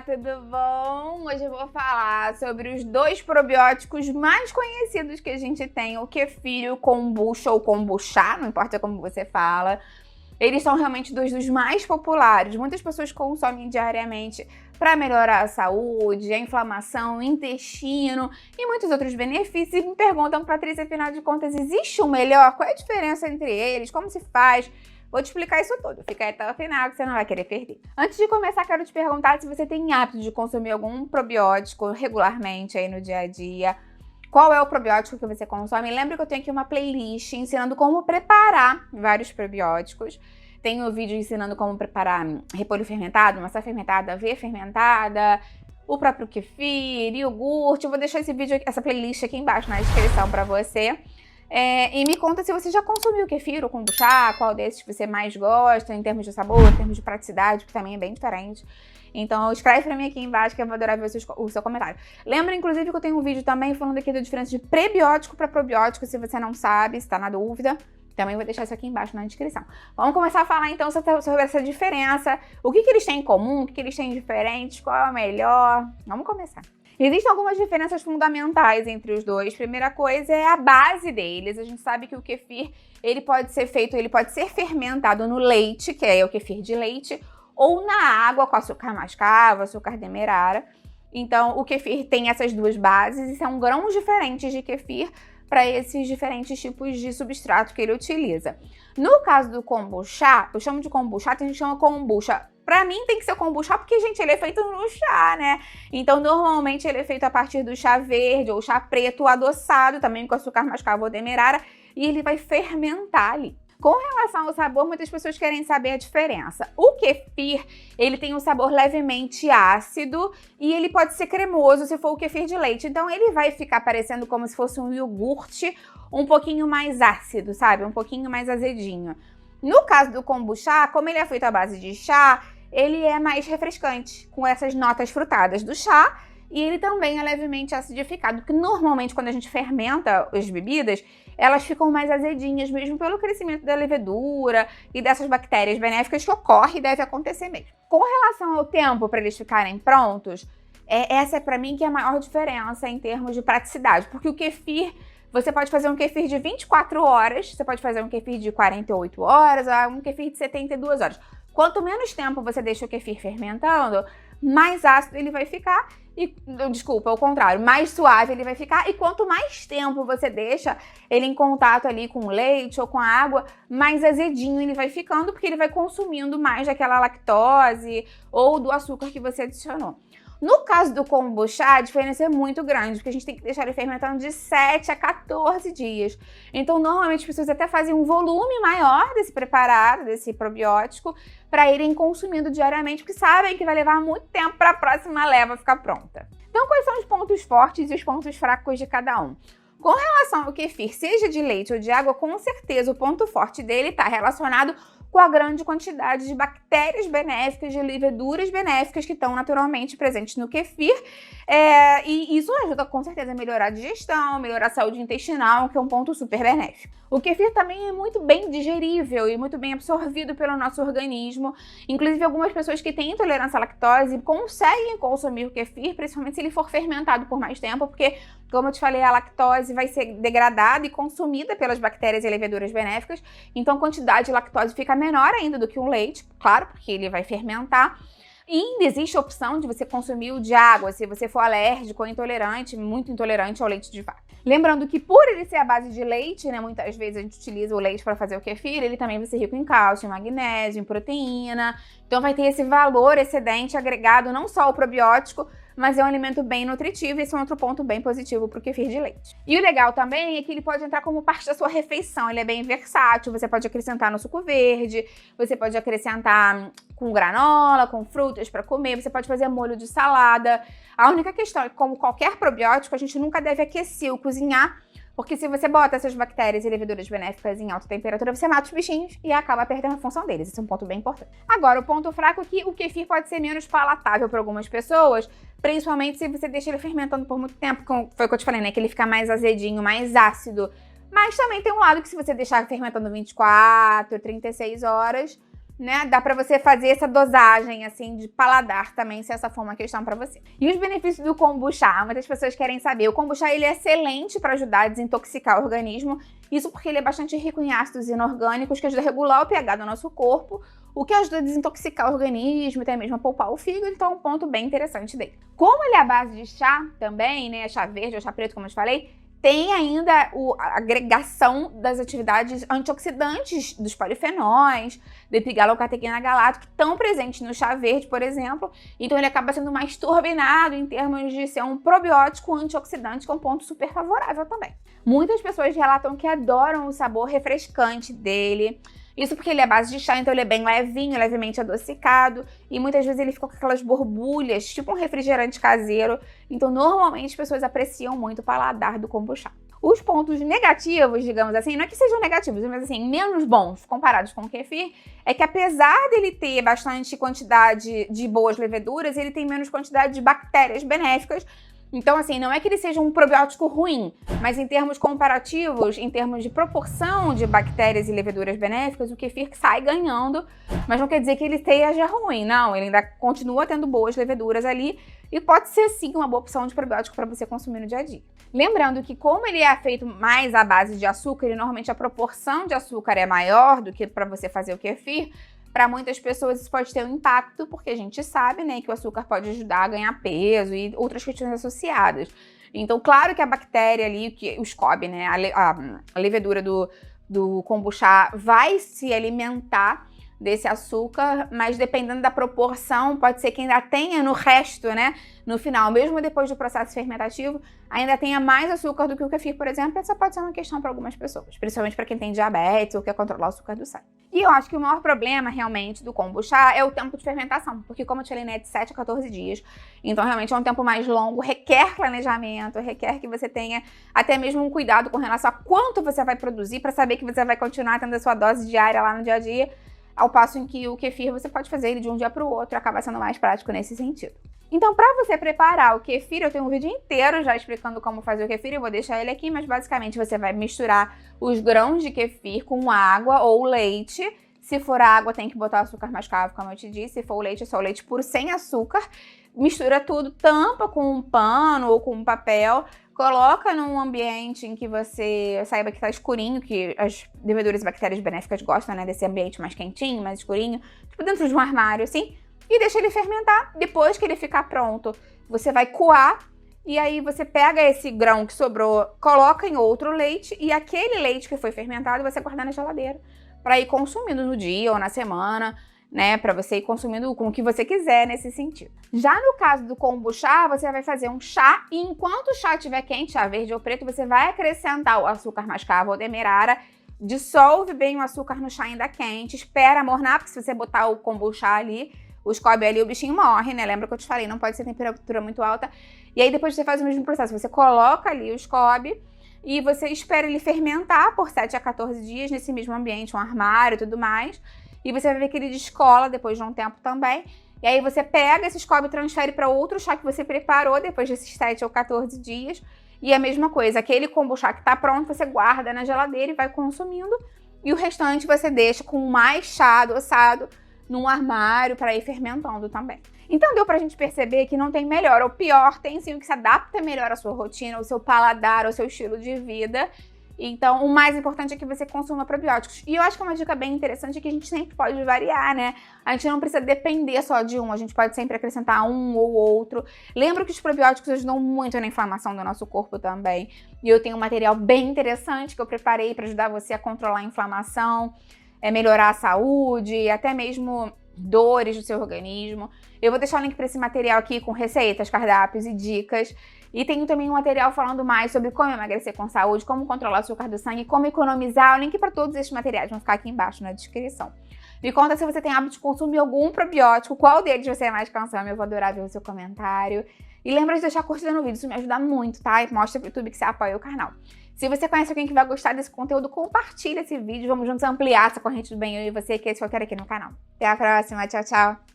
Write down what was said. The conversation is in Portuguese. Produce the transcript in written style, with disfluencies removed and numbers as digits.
tudo bom? Hoje eu vou falar sobre os dois probióticos mais conhecidos que a gente tem, o kefir e o kombucha ou kombucha, não importa como você fala. Eles são realmente dois dos mais populares. Muitas pessoas consomem diariamente para melhorar a saúde, a inflamação, o intestino e muitos outros benefícios. E me perguntam, Patrícia, afinal de contas, existe um melhor? Qual é a diferença entre eles? Como se faz? Vou te explicar isso tudo. Fica aí até o final que você não vai querer perder. Antes de começar, quero te perguntar se você tem hábito de consumir algum probiótico regularmente aí no dia a dia. Qual é o probiótico que você consome? Lembra que eu tenho aqui uma playlist ensinando como preparar vários probióticos. Tem um vídeo ensinando como preparar repolho fermentado, maçã fermentada, aveia fermentada, o próprio kefir, iogurte. Eu vou deixar essa playlist aqui embaixo na descrição para você. E me conta se você já consumiu kefir ou kombucha, qual desses você mais gosta, em termos de sabor, em termos de praticidade, que também é bem diferente. Então escreve pra mim aqui embaixo que eu vou adorar ver o seu comentário. Lembra, inclusive, que eu tenho um vídeo também falando aqui da diferença de prebiótico para probiótico, se você não sabe, se tá na dúvida. Também vou deixar isso aqui embaixo na descrição. Vamos começar a falar então sobre essa diferença, o que eles têm em comum, o que eles têm de diferentes, qual é o melhor. Vamos começar. Existem algumas diferenças fundamentais entre os dois. Primeira coisa é a base deles. A gente sabe que o kefir, ele pode ser fermentado no leite, que é o kefir de leite, ou na água com açúcar mascavo, açúcar demerara. Então, o kefir tem essas duas bases e são grãos diferentes de kefir para esses diferentes tipos de substrato que ele utiliza. No caso do kombucha, eu chamo de kombucha, tem gente que chama kombucha. Pra mim tem que ser kombucha porque, gente, ele é feito no chá, né? Então, normalmente ele é feito a partir do chá verde ou chá preto adoçado, também com açúcar mascavo ou demerara, e ele vai fermentar ali. Com relação ao sabor, muitas pessoas querem saber a diferença. O kefir, ele tem um sabor levemente ácido e ele pode ser cremoso se for o kefir de leite. Então, ele vai ficar parecendo como se fosse um iogurte um pouquinho mais ácido, sabe? Um pouquinho mais azedinho. No caso do kombucha, como ele é feito à base de chá, ele é mais refrescante, com essas notas frutadas do chá, e ele também é levemente acidificado, porque normalmente quando a gente fermenta as bebidas, elas ficam mais azedinhas, mesmo pelo crescimento da levedura e dessas bactérias benéficas que ocorre e deve acontecer mesmo. Com relação ao tempo para eles ficarem prontos, essa é para mim que é a maior diferença em termos de praticidade, porque o kefir, você pode fazer um kefir de 24 horas, você pode fazer um kefir de 48 horas, um kefir de 72 horas. Quanto menos tempo você deixa o kefir fermentando, mais ácido ele vai ficar, ao contrário, mais suave ele vai ficar, e quanto mais tempo você deixa ele em contato ali com o leite ou com a água, mais azedinho ele vai ficando, porque ele vai consumindo mais daquela lactose ou do açúcar que você adicionou. No caso do kombucha, a diferença é muito grande, porque a gente tem que deixar ele fermentando de 7 a 14 dias. Então, normalmente, as pessoas até fazem um volume maior desse preparado, desse probiótico, para irem consumindo diariamente, porque sabem que vai levar muito tempo para a próxima leva ficar pronta. Então, quais são os pontos fortes e os pontos fracos de cada um? Com relação ao kefir, seja de leite ou de água, com certeza o ponto forte dele está relacionado com a grande quantidade de bactérias benéficas, de leveduras benéficas que estão naturalmente presentes no kefir. E isso ajuda com certeza a melhorar a digestão, melhorar a saúde intestinal, que é um ponto super benéfico. O kefir também é muito bem digerível e muito bem absorvido pelo nosso organismo. Inclusive, algumas pessoas que têm intolerância à lactose conseguem consumir o kefir, principalmente se ele for fermentado por mais tempo, porque, como eu te falei, a lactose vai ser degradada e consumida pelas bactérias e leveduras benéficas, então a quantidade de lactose fica menor ainda do que um leite, claro, porque ele vai fermentar. E ainda existe a opção de você consumir o de água, se você for alérgico ou intolerante, muito intolerante ao leite de vaca. Lembrando que por ele ser a base de leite, né, muitas vezes a gente utiliza o leite para fazer o kefir, ele também vai ser rico em cálcio, em magnésio, em proteína. Então vai ter esse valor excedente agregado não só ao probiótico, mas é um alimento bem nutritivo e esse é um outro ponto bem positivo para o kefir de leite. E o legal também é que ele pode entrar como parte da sua refeição, ele é bem versátil, você pode acrescentar no suco verde, você pode acrescentar com granola, com frutas para comer, você pode fazer molho de salada. A única questão é que, como qualquer probiótico, a gente nunca deve aquecer ou cozinhar, porque se você bota essas bactérias e leveduras benéficas em alta temperatura, você mata os bichinhos e acaba perdendo a função deles. Esse é um ponto bem importante. Agora, o ponto fraco é que o kefir pode ser menos palatável para algumas pessoas, principalmente se você deixa ele fermentando por muito tempo, como foi o que eu te falei, né? Que ele fica mais azedinho, mais ácido. Mas também tem um lado que se você deixar fermentando 24, 36 horas, né, dá pra você fazer essa dosagem, assim, de paladar também, se essa for uma questão pra você. E os benefícios do kombucha? Muitas pessoas querem saber. O kombucha, ele é excelente pra ajudar a desintoxicar o organismo. Isso porque ele é bastante rico em ácidos inorgânicos, que ajuda a regular o pH do nosso corpo, o que ajuda a desintoxicar o organismo, até mesmo a poupar o fígado, então é um ponto bem interessante dele. Como ele é à base de chá também, né, chá verde ou chá preto, como eu te falei, tem ainda a agregação das atividades antioxidantes dos polifenóis, do epigalocatequina galato, que estão presentes no chá verde, por exemplo. Então ele acaba sendo mais turbinado em termos de ser um probiótico antioxidante, que é um ponto super favorável também. Muitas pessoas relatam que adoram o sabor refrescante dele. Isso porque ele é à base de chá, então ele é bem levinho, levemente adocicado, e muitas vezes ele fica com aquelas borbulhas, tipo um refrigerante caseiro. Então, normalmente, as pessoas apreciam muito o paladar do kombucha. Os pontos negativos, digamos assim, não é que sejam negativos, mas assim, menos bons comparados com o kefir, é que apesar dele ter bastante quantidade de boas leveduras, ele tem menos quantidade de bactérias benéficas. Então, assim, não é que ele seja um probiótico ruim, mas em termos comparativos, em termos de proporção de bactérias e leveduras benéficas, o kefir sai ganhando, mas não quer dizer que ele esteja ruim, não. Ele ainda continua tendo boas leveduras ali e pode ser, sim, uma boa opção de probiótico para você consumir no dia a dia. Lembrando que, como ele é feito mais à base de açúcar e normalmente a proporção de açúcar é maior do que para você fazer o kefir, para muitas pessoas isso pode ter um impacto, porque a gente sabe, né, que o açúcar pode ajudar a ganhar peso e outras questões associadas. Então, claro que a bactéria ali, o SCOBY, né, a levedura do kombucha vai se alimentar desse açúcar, mas dependendo da proporção, pode ser que ainda tenha no resto, né, no final, mesmo depois do processo fermentativo, ainda tenha mais açúcar do que o kefir, por exemplo. Essa pode ser uma questão para algumas pessoas, principalmente para quem tem diabetes ou quer controlar o açúcar do sangue. E eu acho que o maior problema, realmente, do kombucha é o tempo de fermentação, porque, como eu te falei, né, é de 7 a 14 dias. Então, realmente, é um tempo mais longo, requer planejamento, requer que você tenha até mesmo um cuidado com relação a quanto você vai produzir para saber que você vai continuar tendo a sua dose diária lá no dia a dia, ao passo em que o kefir você pode fazer ele de um dia para o outro e acaba sendo mais prático nesse sentido. Então, para você preparar o kefir, eu tenho um vídeo inteiro já explicando como fazer o kefir, eu vou deixar ele aqui, mas basicamente você vai misturar os grãos de kefir com água ou leite. Se for água, tem que botar açúcar mascavo, como eu te disse. Se for o leite, é só o leite puro sem açúcar. Mistura tudo, tampa com um pano ou com um papel, coloca num ambiente em que você saiba que tá escurinho, que as leveduras e bactérias benéficas gostam, né, desse ambiente mais quentinho, mais escurinho, tipo dentro de um armário, assim, e deixa ele fermentar. Depois que ele ficar pronto, você vai coar, e aí você pega esse grão que sobrou, coloca em outro leite, e aquele leite que foi fermentado você guarda na geladeira, para ir consumindo no dia ou na semana, né, para você ir consumindo com o que você quiser nesse sentido. Já no caso do kombucha, você vai fazer um chá e enquanto o chá estiver quente, chá verde ou preto, você vai acrescentar o açúcar mascavo ou demerara, dissolve bem o açúcar no chá ainda quente, espera mornar, porque se você botar o kombucha ali, o SCOBY ali, o bichinho morre, né? Lembra que eu te falei, não pode ser temperatura muito alta. E aí depois você faz o mesmo processo, você coloca ali o SCOBY e você espera ele fermentar por 7 a 14 dias nesse mesmo ambiente, um armário e tudo mais. E você vai ver que ele descola depois de um tempo também. E aí você pega esse SCOBY e transfere para outro chá que você preparou depois desses 7 ou 14 dias. E a mesma coisa, aquele kombucha que está pronto, você guarda na geladeira e vai consumindo. E o restante você deixa com mais chá adoçado num armário para ir fermentando também. Então deu pra gente perceber que não tem melhor ou pior, tem sim o que se adapta melhor à sua rotina, ao seu paladar, ao seu estilo de vida. Então, o mais importante é que você consuma probióticos. E eu acho que uma dica bem interessante é que a gente sempre pode variar, né? A gente não precisa depender só de um, a gente pode sempre acrescentar um ou outro. Lembra que os probióticos ajudam muito na inflamação do nosso corpo também. E eu tenho um material bem interessante que eu preparei para ajudar você a controlar a inflamação, melhorar a saúde, até mesmo dores do seu organismo. Eu vou deixar o link para esse material aqui com receitas, cardápios e dicas. E tenho também um material falando mais sobre como emagrecer com saúde, como controlar o açúcar do sangue, como economizar. O link para todos esses materiais vão ficar aqui embaixo na descrição. Me conta se você tem hábito de consumir algum probiótico, qual deles você mais consome, eu vou adorar ver o seu comentário. E lembra de deixar curtida no vídeo, isso me ajuda muito, tá? E mostra pro YouTube que você apoia o canal. Se você conhece alguém que vai gostar desse conteúdo, compartilha esse vídeo. Vamos juntos ampliar essa corrente do bem eu e você, que é isso que eu quero aqui no canal. Até a próxima, tchau, tchau!